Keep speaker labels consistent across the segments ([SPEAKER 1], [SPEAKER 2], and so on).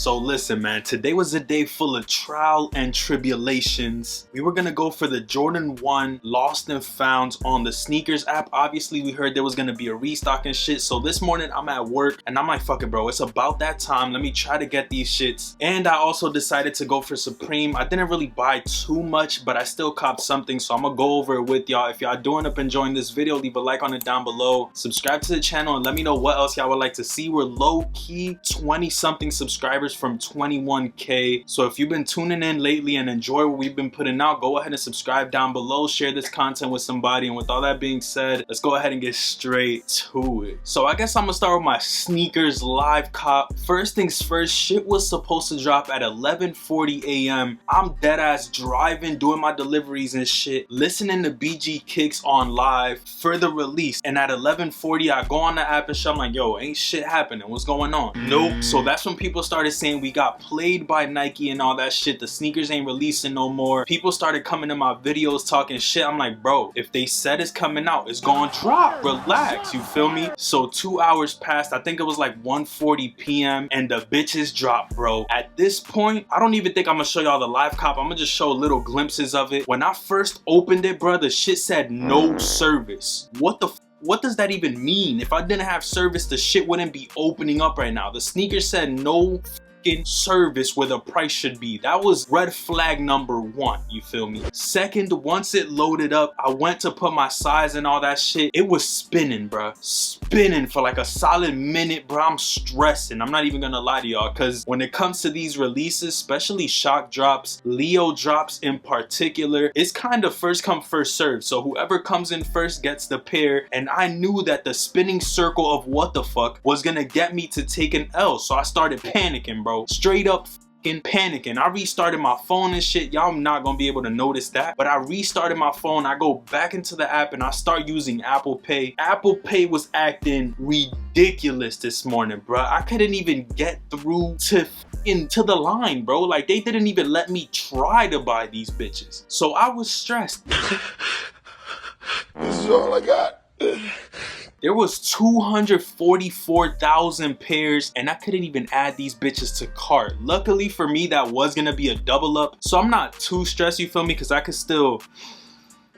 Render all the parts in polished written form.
[SPEAKER 1] So listen, man, today was a day full of trial and tribulations. We were gonna go for the Jordan 1 lost and found on the sneakers app. Obviously, we heard there was gonna be a restock and shit. So this morning I'm at work and I'm like, fuck it, bro. It's about that time. Let me try to get these shits. And I also decided to go for Supreme. I didn't really buy too much, but I still copped something. So I'm gonna go over it with y'all. If y'all do end up enjoying this video, leave a like on it down below. Subscribe to the channel and let me know what else y'all would like to see. We're low-key 20-something subscribers from 21K. So if you've been tuning in lately and enjoy what we've been putting out, go ahead and subscribe down below. Share this content with somebody. And with all that being said, let's go ahead and get straight to it. So I guess I'm gonna start with my sneakers live cop. First things first, shit was supposed to drop at 11:40 a.m. I'm dead ass driving, doing my deliveries and shit, listening to BG Kicks on live for the release. And at 11:40, I go on the app and shit. I'm like, yo, ain't shit happening. What's going on? Nope. So that's when people started saying we got played by Nike and all that shit. The sneakers ain't releasing no more. People started coming to my videos talking shit. I'm like, bro, if they said it's coming out, it's gonna drop. Relax, you feel me? So 2 hours passed. I think it was like 1:40 p.m. and the bitches dropped, bro. At this point, I don't even think I'm gonna show y'all the live cop. I'm gonna just show little glimpses of it. When I first opened it, bro, the shit said no service. What does that even mean? If I didn't have service, the shit wouldn't be opening up right now. The sneaker said no service where the price should be. That was red flag number one, you feel me? Second, once it loaded up, I went to put my size and all that shit. It was spinning, bruh. Spinning for like a solid minute, bro. I'm stressing. I'm not even gonna lie to y'all, because when it comes to these releases, especially shock drops, Leo drops in particular, it's kind of first come, first serve. So whoever comes in first gets the pair. And I knew that the spinning circle of what the fuck was gonna get me to take an L. So I started panicking, bro. Straight up panicking. I restarted my phone and shit. Y'all not gonna be able to notice that, but I restarted my phone. I go back into the app and I start using Apple Pay. Apple Pay was acting ridiculous this morning, bro. I couldn't even get through to the line, bro. Like, they didn't even let me try to buy these bitches. So I was stressed.
[SPEAKER 2] This is all I got.
[SPEAKER 1] There was 244,000 pairs and I couldn't even add these bitches to cart. Luckily for me, that was gonna be a double up. So I'm not too stressed, you feel me? Because I could still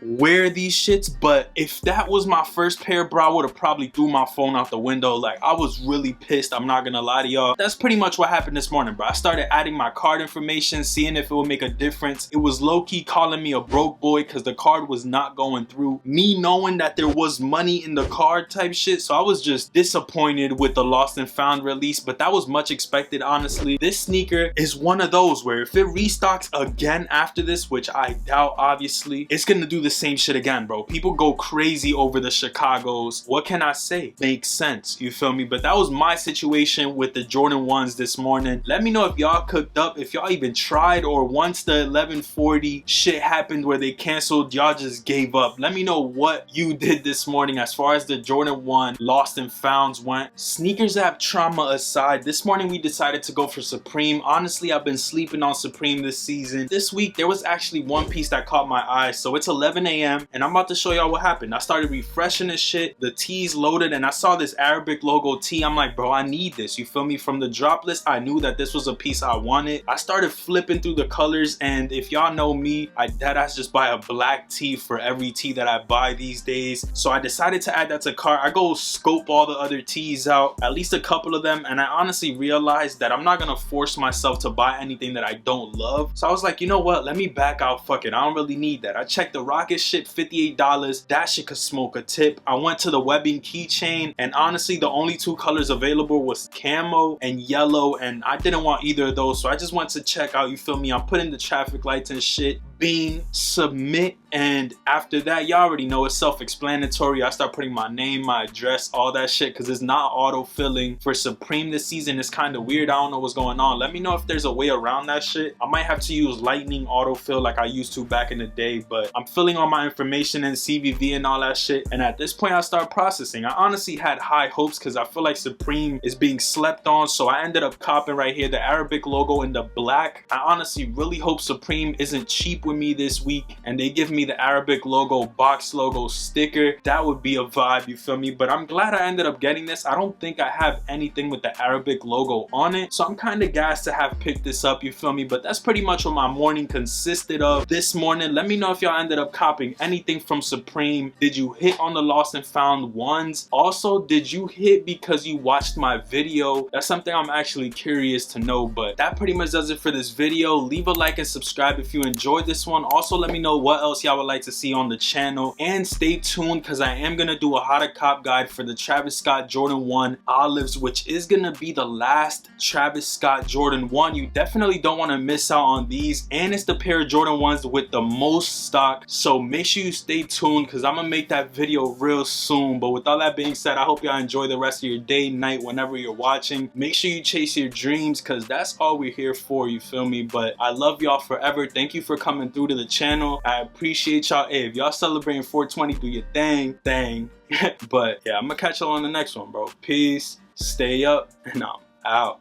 [SPEAKER 1] wear these shits. But if that was my first pair, bro, I would have probably threw my phone out the window. Like, I was really pissed. I'm not gonna lie to y'all. That's pretty much what happened this morning, bro. I started adding my card information, seeing if it would make a difference. It was low-key calling me a broke boy because the card was not going through. Me knowing that there was money in the card type shit. So I was just disappointed with the lost and found release, but that was much expected, honestly. This sneaker is one of those where if it restocks again after this, which I doubt, obviously, it's gonna do the same shit again, bro. People go crazy over the Chicagos. What can I say? Makes sense, you feel me? But that was my situation with the Jordan 1s this morning. Let me know if y'all cooked up, if y'all even tried, or once the 11:40 shit happened where they canceled, y'all just gave up. Let me know what you did this morning as far as the Jordan 1 lost and founds went. Sneakers app trauma aside, this morning we decided to go for Supreme. Honestly, I've been sleeping on Supreme this season. This week there was actually one piece that caught my eye. So it's 11 a.m. and I'm about to show y'all what happened. I started refreshing this shit. The tees loaded and I saw this Arabic logo tee. I'm like, bro, I need this. You feel me? From the drop list, I knew that this was a piece I wanted. I started flipping through the colors, and if y'all know me, I deadass just buy a black tee for every tee that I buy these days. So I decided to add that to cart. I go scope all the other tees out, at least a couple of them, and I honestly realized that I'm not gonna force myself to buy anything that I don't love. So I was like, you know what? Let me back out. Fuck it. I don't really need that. I checked the Rocket shit, $58. That shit could smoke a tip. I went to the webbing keychain, and honestly, the only two colors available was camo and yellow, and I didn't want either of those, so I just went to check out, you feel me? I'm putting the traffic lights and shit. Bing, submit, and after that, y'all already know it's self-explanatory. I start putting my name, my address, all that shit, because it's not auto-filling. For Supreme this season, it's kind of weird. I don't know what's going on. Let me know if there's a way around that shit. I might have to use lightning autofill like I used to back in the day, but I'm filling all my information in CVV and all that shit, and at this point, I start processing. I honestly had high hopes because I feel like Supreme is being slept on, so I ended up copping right here the Arabic logo in the black. I honestly really hope Supreme isn't cheap with me this week and they give me the Arabic logo box logo sticker, that would be a vibe, you feel me? But I'm glad I ended up getting this. I don't think I have anything with the Arabic logo on it, so I'm kind of gassed to have picked this up, you feel me? But that's pretty much what my morning consisted of this morning. Let me know if y'all ended up copying anything from Supreme. Did you hit on the lost and found ones? Also, did you hit because you watched my video? That's something I'm actually curious to know. But that pretty much does it for this video. Leave a like and subscribe if you enjoyed this one. Also, let me know what else y'all would like to see on the channel, and stay tuned because I am gonna do a how to cop guide for the Travis Scott Jordan 1 Olives, which is gonna be the last Travis Scott Jordan 1. You definitely don't want to miss out on these, and it's the pair of Jordan 1s with the most stock, so make sure you stay tuned because I'm gonna make that video real soon. But with all that being said, I hope y'all enjoy the rest of your day, night, whenever you're watching. Make sure you chase your dreams because that's all we're here for, you feel me? But I love y'all forever. Thank you for coming through to the channel. I appreciate y'all. Hey, if y'all celebrating 420, do your thing. But yeah, I'm gonna catch y'all on the next one, bro. Peace, stay up, and I'm out.